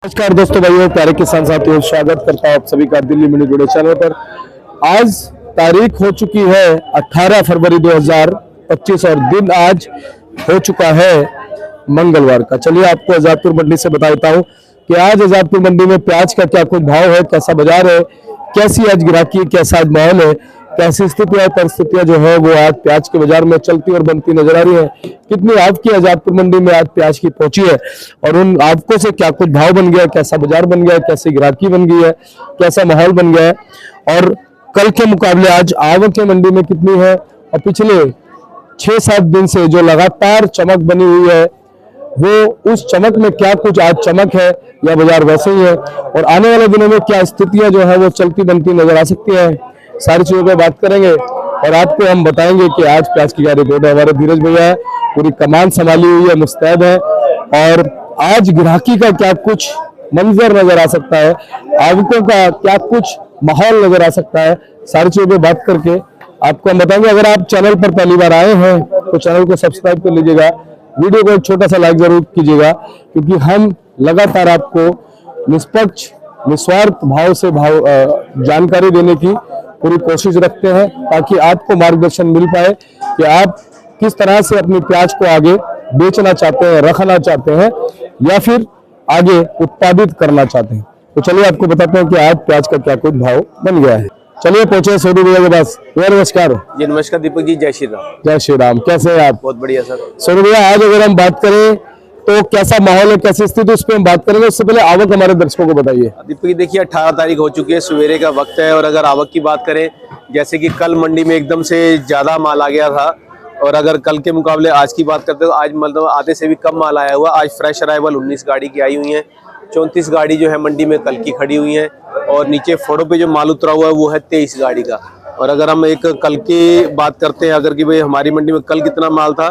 नमस्कार दोस्तों, भाइयों, प्यारे किसान साथियों, स्वागत करता हूं आप सभी का दिल्ली मिनी वीडियो चैनल पर। आज तारीख हो चुकी है 18 फरवरी 2025 और दिन आज हो चुका है मंगलवार का। चलिए आपको आजादपुर मंडी से बता देता हूं कि आज आजादपुर मंडी में प्याज का क्या कुछ भाव है, कैसा बाजार है, कैसी आज ग्राहकी, कैसा आज माहौल है, कैसी स्थितियां परिस्थितियां जो है वो आज प्याज के बाजार में चलती और बनती नजर आ रही है। कितनी आवक की आजादपुर मंडी में आज प्याज की पहुंची है और उन आवकों से क्या कुछ भाव बन गया, कैसा बाजार बन गया, कैसी ग्राहकी बन गई है, कैसा माहौल बन गया है और कल के मुकाबले आज आवक मंडी में कितनी है और पिछले 6-7 दिन से जो लगातार चमक बनी हुई है वो उस चमक में क्या कुछ आज चमक है या बाजार वैसे ही है और आने वाले दिनों में क्या स्थितियां जो है वो चलती बनती नजर आ सकती है। सारी चीजों पे बात करेंगे और आपको हम बताएंगे कि आज प्याज की क्या रिपोर्ट है। हमारे धीरज भैया है, पूरी कमान संभाली हुई है, मुस्तैद है और आज ग्राहकी का क्या कुछ मंजर नजर आ सकता है, आवकों का क्या कुछ माहौल नजर आ सकता है, सारी चीजों पे बात करके आपको हम बताएंगे। अगर आप चैनल पर पहली बार आए हैं तो चैनल को सब्सक्राइब कर लीजिएगा, वीडियो को एक छोटा सा लाइक जरूर कीजिएगा, क्योंकि हम लगातार आपको निष्पक्ष निस्वार्थ भाव से जानकारी देने की पूरी कोशिश रखते हैं ताकि आपको मार्गदर्शन मिल पाए कि आप किस तरह से अपनी प्याज को आगे बेचना चाहते हैं, रखना चाहते हैं या फिर आगे उत्पादित करना चाहते हैं। तो चलिए आपको बताते हैं कि आज प्याज का क्या कुछ भाव बन गया है। चलिए पहुंचे सोनू भैया के पास। भैया नमस्कार। जी नमस्कार दीपक जी, जय श्री राम। जय श्री राम। कैसे हैं आप? बहुत बढ़िया सर। सोनू भैया, आज अगर हम बात करें तो कैसा माहौल है, कैसी स्थिति, उस पर हम बात करेंगे। उससे पहले आवक हमारे दर्शकों को बताइए। दीपक जी देखिए 18 तारीख हो चुकी है, सवेरे का वक्त है और अगर आवक की बात करें, जैसे कि कल मंडी में एकदम से ज्यादा माल आ गया था और अगर कल के मुकाबले आज की बात करते तो आज मतलब आधे से भी कम माल आया हुआ। आज फ्रेश अराइवल 19 गाड़ी की आई हुई है, 34 गाड़ी जो है मंडी में कल की खड़ी हुई है और नीचे फोड़ों पे जो माल उतरा हुआ है वो है 23 गाड़ी का। और अगर हम एक कल की बात करते हैं, अगर कि भाई हमारी मंडी में कल कितना माल था,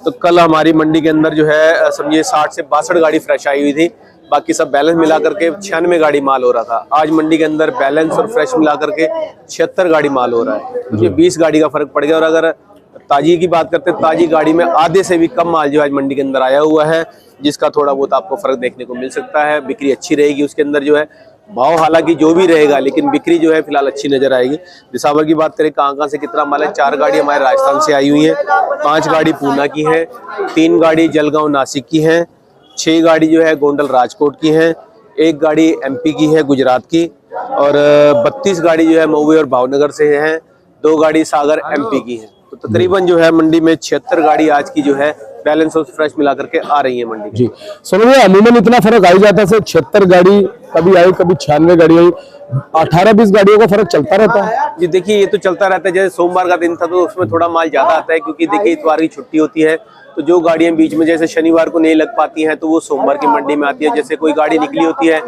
तो कल हमारी मंडी के अंदर जो है समझिए 60 से 62 गाड़ी फ्रेश आई हुई थी, बाकी सब बैलेंस मिला करके 96 गाड़ी माल हो रहा था। आज मंडी के अंदर बैलेंस और फ्रेश मिला करके 76 गाड़ी माल हो रहा है, तो ये 20 गाड़ी का फर्क पड़ गया। और अगर ताजी की बात करते हैं, ताजी गाड़ी में आधे से भी कम माल जो आज मंडी के अंदर आया हुआ है, जिसका थोड़ा बहुत आपको फर्क देखने को मिल सकता है। बिक्री अच्छी रहेगी उसके अंदर जो है, भाव हालांकि जो भी रहेगा लेकिन बिक्री जो है फिलहाल अच्छी नजर आएगी। दिसावर की बात करें कहाँ से कितना माल है, 4 गाड़ी हमारे राजस्थान से आई हुई है, 5 गाड़ी पूना की है, 3 गाड़ी जलगांव नासिक की है, 6 गाड़ी जो है गोंडल राजकोट की है, 1 गाड़ी एमपी की है गुजरात की और 32 गाड़ी जो है मऊ और भावनगर से है, 2 गाड़ी सागर एमपी की है। तो तकरीबन जो है मंडी में 76 गाड़ी आज की जो है बैलेंस और फ्रेश मिला करके आ रही है मंडी। जी सुनो भैया, अमूमन इतना फर्क आ ही जाता है, 76 गाड़ी कभी आई, कभी 96 गाड़ी आई, 18-20 गाड़ियों का फर्क चलता रहता है। जी देखिए ये तो चलता रहता है। जैसे सोमवार का दिन था तो उसमें थोड़ा माल ज्यादा आता है, क्योंकि देखिए इतवार की छुट्टी होती है, तो जो गाड़ियां बीच में जैसे शनिवार को नहीं लग पाती हैं तो वो सोमवार की मंडी में आती है। जैसे कोई गाड़ी निकली होती है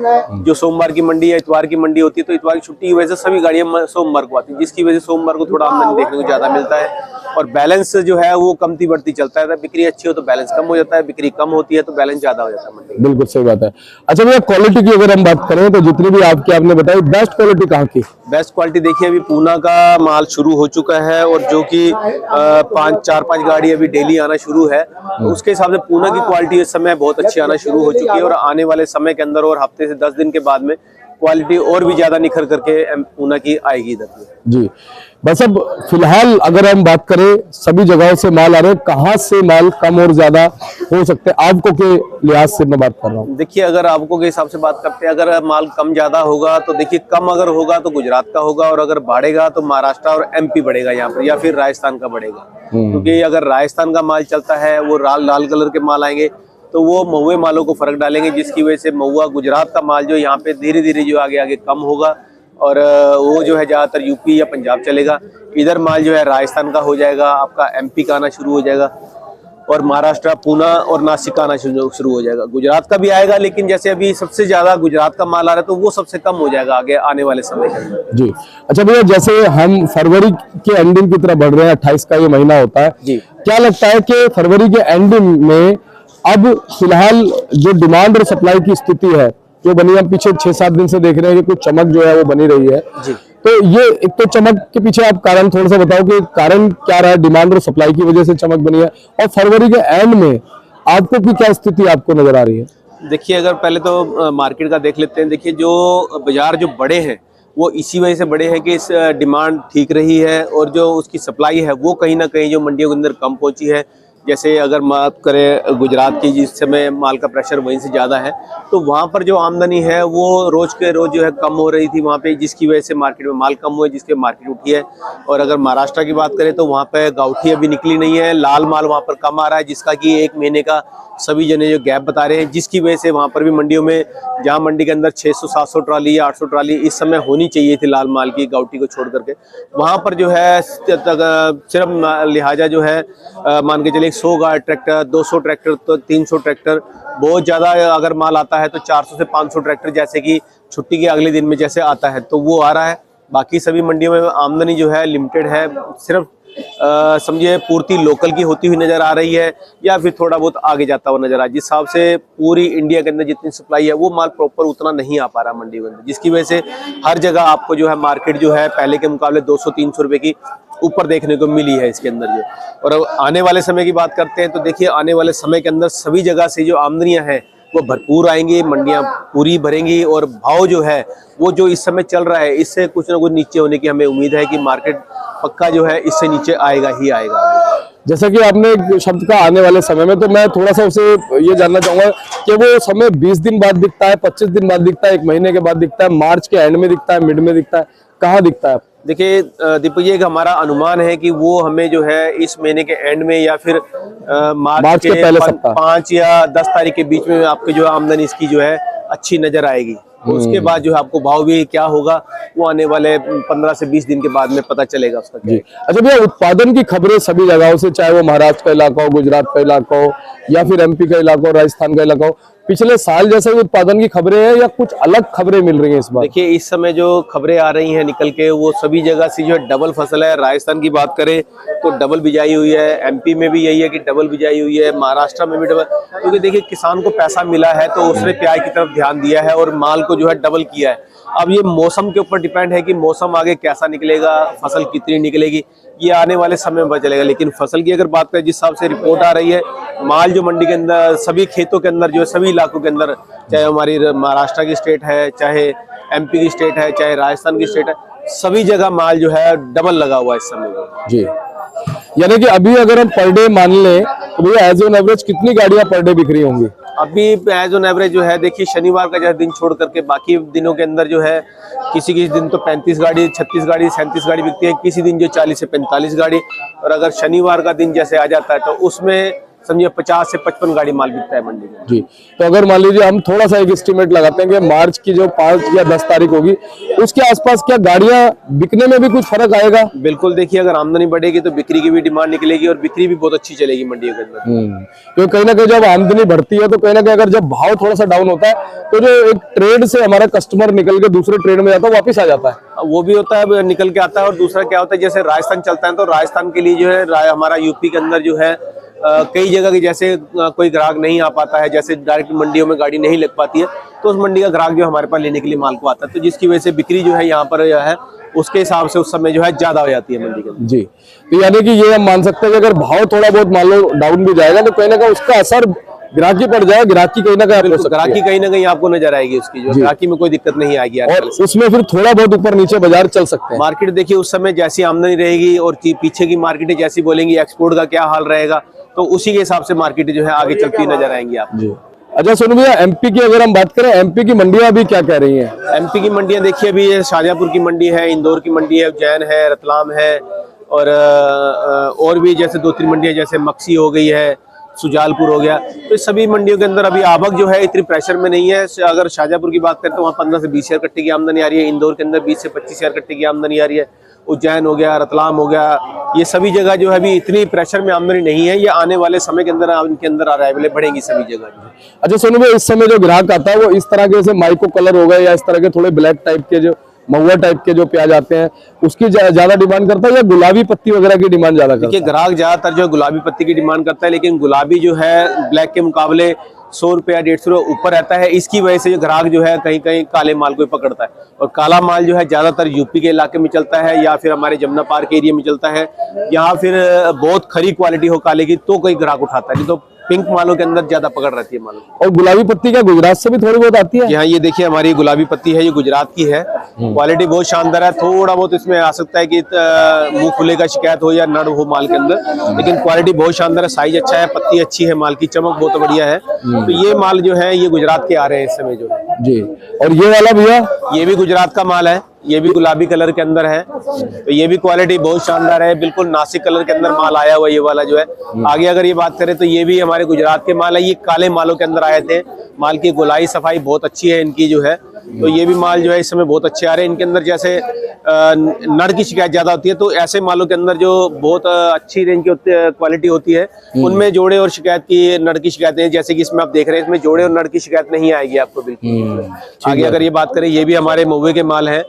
जो सोमवार की मंडी या इतवार की मंडी होती है, तो इतवार की छुट्टी की वजह से सभी गाड़ियां सोमवार को आती है, जिसकी वजह से सोमवार को थोड़ा आमदनी देखने को ज्यादा मिलता है और बैलेंस जो है वो कमती बढ़ती चलता है। बिक्री अच्छी हो तो बैलेंस कम हो जाता है, बिक्री कम होती है तो बैलेंस ज्यादा हो जाता है मंडी। बिल्कुल सही बात है। अच्छा भैया, क्वालिटी की अगर हम बात करें तो जितनी भी आपने बताई, बेस्ट क्वालिटी कहाँ की? बेस्ट क्वालिटी देखिए अभी पूना का माल शुरू हो चुका है और जो कि 4-5 गाड़ी अभी डेली आना शुरू है, उसके हिसाब से पूना की क्वालिटी इस समय बहुत अच्छी आना शुरू हो चुकी है और आने वाले समय के अंदर और हफ्ते से 10 दिन के बाद में क्वालिटी और भी ज्यादा निखर करके पूना की आएगी इधर जी। बस अब फिलहाल अगर हम बात करें, सभी जगहों से माल आ रहे हैं, कहाँ से माल कम और ज्यादा हो सकते हैं आपको के लिहाज से मैं बात कर रहा हूँ? देखिए अगर आपको के हिसाब से बात करते हैं, अगर माल कम ज्यादा होगा तो देखिए कम अगर होगा तो गुजरात का होगा और अगर बढ़ेगा तो महाराष्ट्र और एमपी बढ़ेगा यहाँ पर, या फिर राजस्थान का बढ़ेगा। क्योंकि अगर राजस्थान का माल चलता है वो लाल कलर के माल आएंगे तो वो महुए मालों को फर्क डालेंगे, जिसकी वजह से महुआ गुजरात का माल जो यहाँ पे धीरे धीरे जो आगे आगे कम होगा और वो जो है ज्यादातर यूपी या पंजाब चलेगा। इधर माल जो है राजस्थान का हो जाएगा, आपका एमपी का आना शुरू हो जाएगा और महाराष्ट्र पूना और नासिक का आना शुरू हो जाएगा। गुजरात का भी आएगा, लेकिन जैसे अभी सबसे ज्यादा गुजरात का माल आ रहा है तो वो सबसे कम हो जाएगा आगे आने वाले समय के अंदर। जी अच्छा भैया, जैसे हम फरवरी के एंडिंग की तरफ बढ़ रहे हैं, 28 का ये महीना होता है जी, क्या लगता है कि फरवरी के एंडिंग में अब फिलहाल जो डिमांड और सप्लाई की स्थिति है जो बनी, हम पीछे 6-7 दिन से देख रहे हैं कि कुछ चमक जो है वो बनी रही है जी, तो ये एक तो चमक के पीछे आप कारण थोड़ा सा बताओ कि कारण क्या रहा है, डिमांड और सप्लाई की वजह से चमक बनी है, और फरवरी के एंड में आपको की क्या स्थिति आपको नजर आ रही है? देखिए अगर पहले तो मार्केट का देख लेते हैं। देखिए जो बाजार जो बड़े हैं वो इसी वजह से बड़े हैं कि इस डिमांड ठीक रही है और जो उसकी सप्लाई है वो कहीं ना कहीं जो मंडियों के अंदर कम पहुंची है। जैसे अगर बात करें गुजरात की, जिस समय माल का प्रेशर वहीं से ज़्यादा है, तो वहाँ पर जो आमदनी है वो रोज़ के रोज़ जो है कम हो रही थी वहाँ पे, जिसकी वजह से मार्केट में माल कम हुआ, जिसके मार्केट उठी है। और अगर महाराष्ट्र की बात करें तो वहाँ पे गाउठी अभी निकली नहीं है, लाल माल वहाँ पर कम आ रहा है, जिसका कि 1 महीने का सभी जने जो गैप बता रहे हैं, जिसकी वजह से वहाँ पर भी मंडियों में, जहाँ मंडी के अंदर 600-700 ट्राली या 800 ट्राली इस समय होनी चाहिए थी लाल माल की गाउठी को छोड़ करके, वहाँ पर जो है सिर्फ लिहाजा जो है मान के चलिए 100 ट्रैक्टर, 200 ट्रैक्टर, तो 300 ट्रैक्टर, बहुत ज़्यादा अगर माल आता है तो 400 से 500 ट्रैक्टर जैसे कि छुट्टी के अगले दिन में जैसे आता है तो वो आ रहा है। बाकी सभी मंडियों में आमदनी जो है लिमिटेड है, सिर्फ समझिए पूर्ति लोकल की होती हुई नजर आ रही है या फिर थोड़ा बहुत आगे जाता हुआ नजर आ रहा है। जिस हिसाब से पूरी इंडिया के अंदर जितनी सप्लाई है वो माल प्रॉपर उतना नहीं आ पा रहा मंडी के अंदर, जिसकी वजह से हर जगह आपको जो है मार्केट जो है पहले के मुकाबले 200-300 रुपए की ऊपर देखने को मिली है इसके अंदर जो। और अब आने वाले समय की बात करते हैं तो देखिए आने वाले समय के अंदर सभी जगह से जो आमदनियां हैं वो भरपूर आएंगी, मंडियां पूरी भरेंगी और भाव जो है वो जो इस समय चल रहा है इससे कुछ ना कुछ नीचे होने की हमें उम्मीद है कि मार्केट पक्का जो है इससे नीचे आएगा ही आएगा। जैसा कि आपने एक शब्द का आने वाले समय में, तो मैं थोड़ा सा उसे ये जानना चाहूंगा कि वो समय 20 दिन बाद दिखता है, 25 दिन बाद दिखता है, 1 महीने के बाद दिखता है, मार्च के एंड में दिखता है, मिड में दिखता है, कहाँ दिखता है? देखिए दीपक जी, एक हमारा अनुमान है कि वो हमें जो है इस महीने के एंड में या फिर मार्च के पहले 5 या 10 तारीख के बीच में आपकी जो आमदनी इसकी जो है अच्छी नजर आएगी। उसके बाद जो है आपको भाव भी क्या होगा वो आने वाले 15 से 20 दिन के बाद में पता चलेगा उसका। जी अच्छा भैया, उत्पादन की खबरें सभी जगहों से, चाहे वो महाराष्ट्र का इलाका हो, गुजरात का इलाका हो या फिर एमपी का इलाका हो, राजस्थान का इलाका हो, पिछले साल जैसे ही उत्पादन की खबरें हैं या कुछ अलग खबरें मिल रही हैं इस बार? देखिए इस समय जो खबरें आ रही हैं निकल के वो सभी जगह से जो है डबल फसल है। राजस्थान की बात करें तो डबल बिजाई हुई है, एमपी में भी यही है कि डबल बिजाई हुई है, महाराष्ट्र में भी डबल, क्योंकि देखिए किसान को पैसा मिला है तो उसने प्याज की तरफ ध्यान दिया है और माल को जो है डबल किया है। अब ये मौसम के ऊपर डिपेंड है कि मौसम आगे कैसा निकलेगा, फसल कितनी निकलेगी, ये आने वाले समय में पता चलेगा। लेकिन फसल की अगर बात करें, जिस हिसाब से रिपोर्ट आ रही है, माल जो मंडी के अंदर सभी खेतों के अंदर जो है सभी इलाकों के अंदर, चाहे हमारी महाराष्ट्र की स्टेट है, चाहे एमपी की स्टेट है, चाहे राजस्थान की स्टेट है, सभी जगह माल जो है डबल लगा हुआ है इस समय जी। यानी कि अभी अगर हम पर डे मान लें तो भैया एज ऑन एवरेज कितनी गाड़ियां पर डे बिक रही होंगी? अभी एज ऑन एवरेज जो है देखिए शनिवार का जो दिन छोड़ करके बाकी दिनों के अंदर जो है किसी किसी दिन तो 35 गाड़ी, 36 गाड़ी, 37 गाड़ी बिकती है, किसी दिन जो 40 से 45 गाड़ी। और अगर शनिवार का दिन जैसे आ जाता है तो उसमें समझिए 50 से 55 गाड़ी माल बिकता है मंडी में जी। तो अगर मान लीजिए हम थोड़ा सा एक एस्टिमेट लगाते हैं कि मार्च की जो 5 या 10 तारीख होगी उसके आसपास क्या गाड़ियां बिकने में भी कुछ फर्क आएगा? बिल्कुल, देखिए अगर आमदनी बढ़ेगी तो बिक्री की भी डिमांड निकलेगी और बिक्री भी बहुत अच्छी चलेगी मंडियों के अंदर। तो कहीं ना कहीं जब आमदनी बढ़ती है तो कहीं ना कहीं अगर जब भाव थोड़ा सा डाउन होता है तो जो एक ट्रेड से हमारा कस्टमर निकल के दूसरे ट्रेड में जाता है वापिस आ जाता है, वो भी होता है, निकल के आता है। और दूसरा क्या होता है, जैसे राजस्थान चलता है तो राजस्थान के लिए जो है हमारा यूपी के अंदर जो है कई जगह की जैसे कोई ग्राहक नहीं आ पाता है, जैसे डायरेक्ट मंडियों में गाड़ी नहीं लग पाती है तो उस मंडी का ग्राहक जो हमारे पास लेने के लिए माल को आता है, तो जिसकी वजह से बिक्री जो है यहाँ पर जो है उसके हिसाब से उस समय जो है ज्यादा हो जाती है मंडी के अंदर। जी। तो यानी कि ये हम मान सकते हैं कि अगर भाव थोड़ा बहुत मान लो डाउन भी जाएगा तो कहीं ना कहीं उसका असर ग्राहकी पर जाएगा, ग्राहकी कहीं ना कहीं ग्राहकी कहीं ना कहीं आपको नजर आएगी, उसकी जो ग्राहकी में कोई दिक्कत नहीं आएगी और उसमें फिर थोड़ा बहुत ऊपर नीचे बाजार चल सकते हैं। मार्केट देखिए उस समय जैसी आमदनी रहेगी और पीछे की मार्केटें जैसी बोलेंगी, एक्सपोर्ट का क्या हाल रहेगा, तो उसी के हिसाब से मार्केट जो है आगे चलती नजर आएंगी आप जी। अच्छा सोनू भैया, एमपी की अगर हम बात करें, एमपी की मंडियां अभी क्या कह रही हैं? एमपी की मंडियां देखिए अभी शाहजहांपुर की मंडी है, इंदौर की मंडी है, उज्जैन है, रतलाम है और भी जैसे 2-3 मंडियां जैसे मक्सी हो गई है, सुजालपुर हो गया, तो सभी मंडियों के अंदर अभी आवक जो है इतनी प्रेशर में नहीं है। अगर शाहजहांपुर की बात करें तो वहाँ 15 से 20 हज़ार कट्टे की आमदनी आ रही है, इंदौर के अंदर 20 से 25 हज़ार कट्टे की आमदनी आ रही है, उज्जैन हो गया, रतलाम हो गया, ये सभी जगह जो है अभी इतनी प्रेशर में आमदनी नहीं है। ये आने वाले समय के अंदर इनके अंदर अराइवलें बढ़ेंगी सभी जगह। अच्छा सोनू भाई, इस समय जो ग्राहक आता है वो इस तरह के जैसे माइको कलर हो गए या इस तरह के थोड़े ब्लैक टाइप के जो महुआ टाइप के जो प्याज आते हैं उसकी ज्यादा डिमांड करता है या गुलाबी पत्ती वगैरह की डिमांड ज्यादा करता है? देखिए ग्राहक ज्यादातर जो गुलाबी पत्ती की डिमांड करता है, लेकिन गुलाबी जो है ब्लैक के मुकाबले 100 रुपया 150 रुपये ऊपर रहता है। इसकी वजह से जो ग्राहक जो है कहीं कहीं काले माल को पकड़ता है, और काला माल जो है ज्यादातर यूपी के इलाके में चलता है या फिर हमारे जमुना पार्क एरिया में चलता है, यहाँ फिर बहुत खरी क्वालिटी हो काले की तो कोई ग्राहक उठाता है, नहीं तो पिंक मालों के अंदर ज्यादा पकड़ रहती है मालों। और गुलाबी पत्ती क्या गुजरात से भी थोड़ी बहुत आती है? यहाँ ये देखिए हमारी गुलाबी पत्ती है, ये गुजरात की है। क्वालिटी बहुत शानदार है। थोड़ा बहुत इसमें आ सकता है कि मुंह खुले का शिकायत हो या नड़ हो माल के अंदर, लेकिन क्वालिटी बहुत शानदार है। साइज अच्छा है, पत्ती अच्छी है, माल की चमक बहुत बढ़िया है। तो ये माल जो है ये गुजरात के आ रहे हैं इस समय जो है जी। और ये वाला भैया? ये भी गुजरात का माल है, ये भी गुलाबी कलर के अंदर है। तो ये भी क्वालिटी बहुत शानदार है, बिल्कुल नासिक कलर के अंदर माल आया हुआ ये वाला जो है। आगे अगर ये बात करें तो ये भी हमारे गुजरात के माल है। ये काले मालों के अंदर आए थे। माल की गोलाई सफाई बहुत अच्छी है इनकी जो है। तो ये भी माल जो है इस समय बहुत अच्छे आ रहे हैं। इनके अंदर जैसे नड़ की शिकायत ज्यादा होती है, तो ऐसे मालों के अंदर जो बहुत अच्छी रेंज की क्वालिटी होती है उनमें जोड़े और शिकायत की नड़ की शिकायतें, जैसे कि इसमें आप देख रहे हैं, इसमें जोड़े और नड़ की शिकायत नहीं आएगी आपको बिल्कुल। आगे अगर ये बात करें, ये भी हमारे महुए के माल है।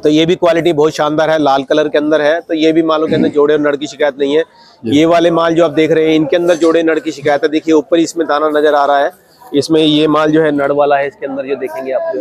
तो ये भी क्वालिटी बहुत शानदार है, लाल कलर के अंदर है। तो ये भी मालों के अंदर जोड़े और नड़ की शिकायत नहीं है। ये वाले माल जो आप देख रहे हैं इनके अंदर जोड़े नड़ की शिकायत है। देखिए ऊपर इसमें दाना नजर आ रहा है, इसमें ये माल जो है नड़ वाला है। इसके अंदर जो देखेंगे आप,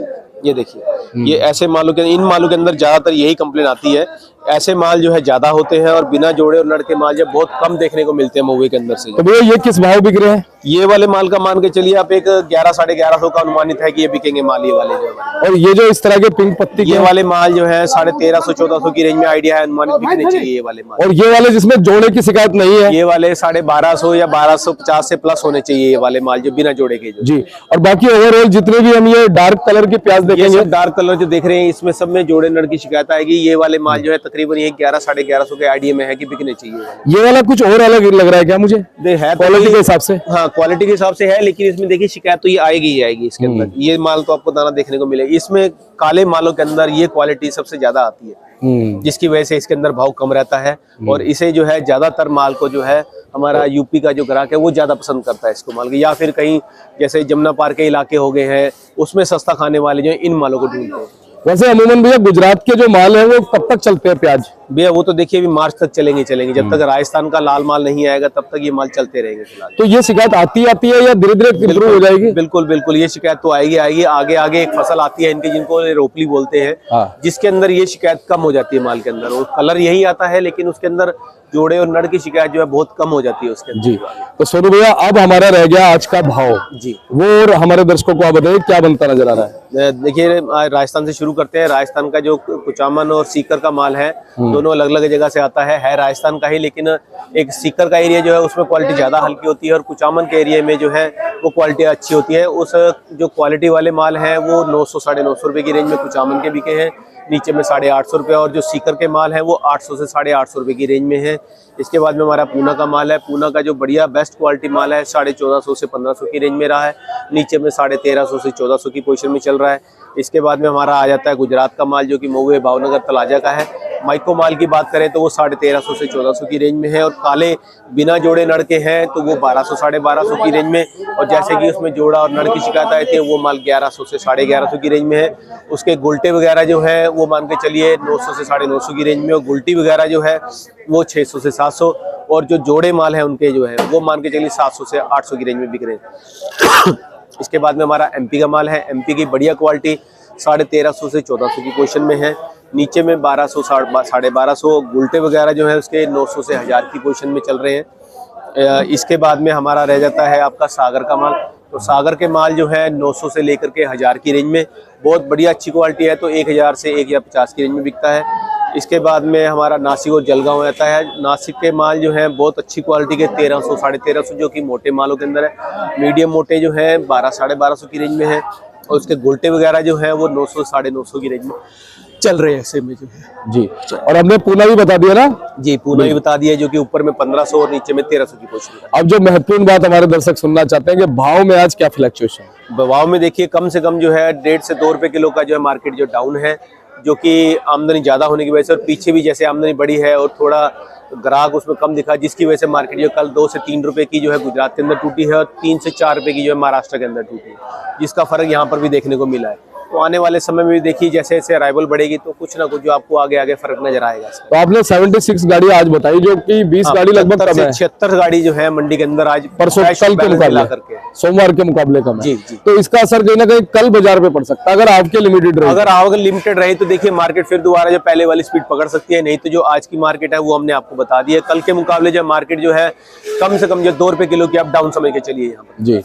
ये देखिए, ये ऐसे मालों के, इन मालों के अंदर ज्यादातर यही कंप्लेन आती है। ऐसे माल जो है ज्यादा होते हैं और बिना जोड़े और नड़ के माल जो बहुत कम देखने को मिलते हैं महुए के अंदर से। तो भैया ये किस भाव बिक रहे हैं? ये वाले माल का मान के चलिए आप एक 11 साढ़े 1100 का अनुमानित है कि ये बिकेंगे माल ये वाले जो है। और ये जो इस तरह के पिंक पत्ती ये वाले माल जो है 1350 1400 की रेंज में आइडिया है अनुमानित बिकने चाहिए ये वाले माल। और ये वाले जिसमें जोड़े की शिकायत नहीं है? ये वाले 1250 या 1250 से प्लस होने चाहिए ये वाले माल जो बिना जोड़े के जो। जी। और बाकी ओवरऑल जितने भी हम ये डार्क कलर की प्याज देखेंगे, डार्क कलर जो देख रहे हैं इसमें सब में जोड़े नड़ की शिकायत आएगी। ये वाले माल जो है तकरीबन ये 11 साढ़े 1100 के आइडिया में है कि बिकने चाहिए। ये वाला कुछ और अलग लग रहा है क्या मुझे? है क्वालिटी के हिसाब से? हाँ, क्वालिटी के हिसाब से है, लेकिन इसमें देखिए शिकायत तो ये आएगी ही आएगी इसके अंदर। ये माल तो आपको दाना देखने को मिलेगा। इसमें काले मालों के अंदर ये क्वालिटी सबसे ज्यादा आती है, जिसकी वजह से इसके अंदर भाव कम रहता है। और इसे जो है ज्यादातर माल को जो है हमारा यूपी का जो ग्राहक है वो ज्यादा पसंद करता है इसको माल के, या फिर कहीं जैसे जमुना पार के इलाके हो गए हैं उसमें सस्ता खाने वाले जो है इन मालों को ढूंढते हैं। वैसे अमूमन भैया गुजरात के जो माल है वो कब तक चलते हैं प्याज? भैया वो तो देखिए अभी मार्च तक चलेंगे जब तक राजस्थान का लाल माल नहीं आएगा तब तक ये माल चलते रहेंगे फिलहाल। तो ये शिकायत आती है या धीरे धीरे इंप्रूव हो जाएगी? बिल्कुल बिल्कुल, ये शिकायत तो आएगी आगे आगे एक फसल आती है इनकी जिनको रोपली बोलते हैं, जिसके अंदर ये शिकायत कम हो जाती है माल के अंदर। वो कलर यही आता है लेकिन उसके अंदर जोड़े और नड़ की शिकायत जो है बहुत कम हो जाती है उसके अंदर। जी। तो सोनू भैया अब हमारा रह गया आज का भाव जी, वो और हमारे दर्शकों को आप बताइए क्या बनता नजर आ रहा है? देखिए राजस्थान से शुरू करते हैं। राजस्थान का जो कुचामन और सीकर का माल है दोनों अलग अलग जगह से आता है राजस्थान का ही, लेकिन एक सीकर का एरिया जो है उसमें क्वालिटी ज्यादा हल्की होती है और कुचामन के एरिया में जो है वो क्वालिटी अच्छी होती है। उस जो क्वालिटी वाले माल है वो 900 साढ़े 900 रुपए की रेंज में कुचामन के बिके हैं, नीचे में 850 रुपये, और जो सीकर के माल है वो 800 से 850 रुपये की रेंज में है। इसके बाद में हमारा पूना का माल है। पूना का जो बढ़िया बेस्ट क्वालिटी माल है 1450 से 1500 की रेंज में रहा है, नीचे में 1350 से 1400 की पोजीशन में चल रहा है। इसके बाद में हमारा आ जाता है गुजरात का माल जो कि महुए भावनगर तलाजा का है। माइको माल की बात करें तो वो 1350 से 1400 की रेंज में है, और काले बिना जोड़े नड़ के हैं तो वो 1200 साढ़े 1200 की रेंज में, और जैसे कि उसमें जोड़ा और नड़ की शिकायत आई थी वो माल 1100 से 1150 की रेंज में है। उसके गुलटे वगैरह जो है वो मान के चलिए 900 से 950 की रेंज में, और गुलटी वगैरह जो है वो 600 से 700, और जो जोड़े माल है उनके जो है वो मान के चलिए 700 से 800 की रेंज में बिक रहे हैं। इसके बाद में हमारा एमपी का माल है। एमपी की बढ़िया क्वालिटी 1350 से 1400 की पोजीशन में है, नीचे में 1200 साढ़े 1200, गुलटे वगैरह जो है उसके 900 से 1000 की पोजीशन में चल रहे हैं। इसके बाद में हमारा रह जाता है आपका सागर का माल। तो सागर के माल जो है 900 से लेकर के 1000 की रेंज में बहुत बढ़िया अच्छी क्वालिटी है, तो 1000 से 1050 की रेंज में बिकता है। इसके बाद में हमारा नासिक और जलगांव रहता है। नासिक के माल जो है बहुत अच्छी क्वालिटी के 1300 साढ़े 1300 जो कि मोटे मालों के अंदर है, मीडियम मोटे जो है 12 साढ़े 1200 की रेंज में है, और उसके गुलटे वगैरह जो है वो 900 साढ़े 900 की रेंज में चल रहे हैं ऐसे में जो है जी। और हमने पूना भी बता दिया ना? जी, पूना भी बता दिया, जो कि ऊपर में 1500 और नीचे में 1300 की पोजीशन है। अब जो महत्वपूर्ण बात हमारे दर्शक सुनना चाहते हैं कि भाव में आज क्या फ्लक्चुएशन है? भाव में देखिए कम से कम जो है 1.5 से 2 रुपए किलो का जो है मार्केट जो डाउन है, जो कि आमदनी ज्यादा होने की वजह से, और पीछे भी जैसे आमदनी बढ़ी है और थोड़ा ग्राहक उसमें कम दिखा, जिसकी वजह से मार्केट जो कल 2 से 3 रुपए की जो है गुजरात के अंदर टूटी है, और 3 से 4 रुपए की जो है महाराष्ट्र के अंदर टूटी है, जिसका फर्क यहाँ पर भी देखने को मिला है। तो आने वाले समय में भी देखिए जैसे जैसे अराइवल बढ़ेगी तो कुछ ना कुछ जो आपको आगे आगे फर्क नजर आएगा इसमें। तो आपने 76 गाड़ी आज बताई, जो कि 20 गाड़ी लगभग कम है। 76 गाड़ी जो है मंडी के अंदर आज परसों cash कल के balance मुकाबले, मिला करके। सोमवार के मुकाबले कम है। जी जी। तो इसका असर कहीं ना कहीं कल बाजार पे पड़ सकता है अगर आपके लिमिटेड रहे। अगर आवक लिमिटेड रही तो देखिए मार्केट फिर दोबारा जो पहले वाली स्पीड पकड़ सकती है, नहीं तो जो आज की मार्केट है वो हमने आपको बता दी है। कल के मुकाबले जो मार्केट जो है कम से कम जो 2 रुपए किलो की आप डाउन समझ के चलिए यहाँ पर। जी,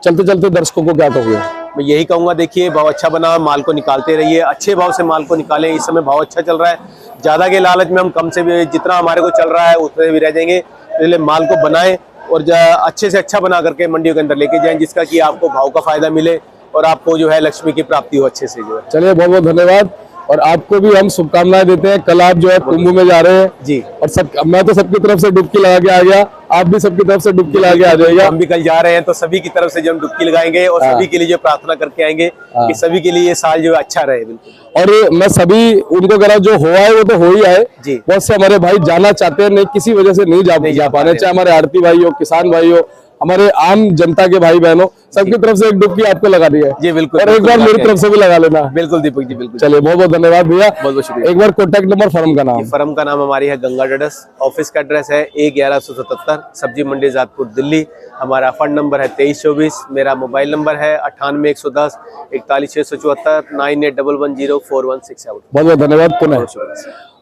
चलते चलते दर्शकों को क्या कहोगे? मैं यही कहूंगा, देखिए भाव अच्छा बना, माल को निकालते रहिए, अच्छे भाव से माल को निकालें। इस समय भाव अच्छा चल रहा है, ज्यादा के लालच में हम कम से भी जितना हमारे को चल रहा है उतने भी रह जाएंगे। इसलिए माल को बनाएं और अच्छे से अच्छा बना करके मंडियों के अंदर लेके जाएं, जिसका कि आपको भाव का फायदा मिले और आपको जो है लक्ष्मी की प्राप्ति हो अच्छे से जो है। चलिए, बहुत बहुत धन्यवाद, और आपको भी हम शुभकामनाएं देते हैं। कल आप जो है कुंभ में जा रहे हैं जी, और मैं तो सबकी तरफ से डुबकी लगा के आ गया, आप भी सबकी तरफ से डुबकी लगा के आ जाइएगा। हम भी कल जा रहे हैं तो सभी की तरफ से जो हम डुबकी लगाएंगे और सभी के लिए जो प्रार्थना करके आएंगे कि सभी के लिए ये साल जो है अच्छा रहे। बिल्कुल, और मैं सभी उनको कह रहा हूं, जो हो आए वो तो हो ही आए जी। बहुत से हमारे भाई जाना चाहते हैं, नहीं किसी वजह से नहीं जा पाने, चाहे हमारे आड़ती भाई हो, किसान भाई हो, हमारे आम जनता के भाई बहनों, सबकी तरफ से एक डुबकी आपको लगा दी है जी। बिल्कुल, और एक बार मेरी तरफ से भी लगा लेना। बिल्कुल दीपक जी, बिल्कुल। चलिए, बहुत बहुत धन्यवाद भैया, बहुत बहुत शुक्रिया। एक बार कॉन्टैक्ट नंबर, फर्म का नाम। फर्म का नाम हमारी है गंगा ट्रेडर्स, ऑफिस का एड्रेस है A1177 सब्जी मंडी जातपुर दिल्ली। हमारा फंड नंबर है 2324। मेरा मोबाइल नंबर है 98 110 41674 98110416। बहुत बहुत धन्यवाद पुनः।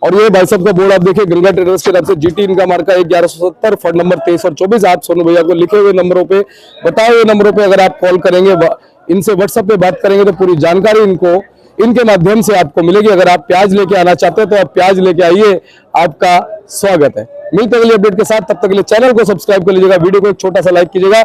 और ये भाई साहब का बोर्ड आप देखिए, गंगा ट्रेडर्स के नाम से, GT इनका मार्का 1170, फंड नंबर 23 और 24। आप सोनू भैया को लिखे हुए नंबरों पे, बताए हुए नंबरों पे अगर आप कॉल करेंगे, इनसे व्हाट्सएप पे बात करेंगे तो पूरी जानकारी इनके माध्यम से आपको मिलेगी। अगर आप प्याज लेके आना चाहते हैं तो आप प्याज लेके आइए, आपका स्वागत है। मिलते हैं अगले अपडेट के साथ, तब तक के लिए चैनल को सब्सक्राइब कर लीजिएगा, वीडियो को एक छोटा सा लाइक कीजिएगा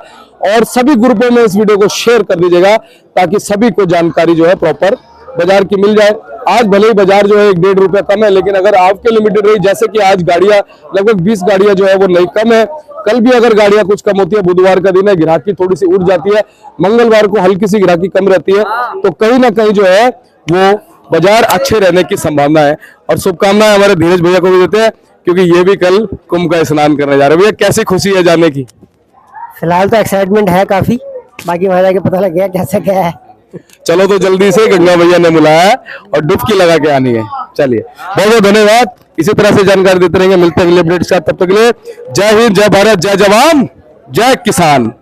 और सभी ग्रुपों में इस वीडियो को शेयर कर दीजिएगा, ताकि सभी को जानकारी जो है प्रॉपर बाजार की मिल जाए। आज भले ही बाजार जो है 1-1.5 रुपया कम है, लेकिन अगर आपके लिमिटेड रही, जैसे कि आज गाड़ियां लगभग 20 गाड़ियां जो है वो नई कम है, कल भी अगर गाड़ियां कुछ कम होती है, बुधवार का दिन है, ग्राहकी थोड़ी सी उठ जाती है, मंगलवार को हल्की सी ग्राहकी कम रहती है, तो कहीं ना कहीं जो है वो बाजार अच्छे रहने की संभावना है। और शुभकामनाएं हमारे धीरज भैया को भी देते हैं, क्योंकि ये भी कल कुंभ का स्नान करने जा रहे हैं। भैया, कैसी खुशी है जाने की? फिलहाल तो एक्साइटमेंट है काफी, बाकी वहां जाके पता लग गया कैसा क्या है। चलो, तो जल्दी से गंगा भैया ने बुलाया है और डुबकी लगा के आनी है। चलिए, बहुत बहुत धन्यवाद, इसी तरह से जानकारी देते रहेंगे। मिलते हैं अगले अपडेट के साथ, तब तक के लिए जय हिंद, जय भारत, जय जवान, जय किसान।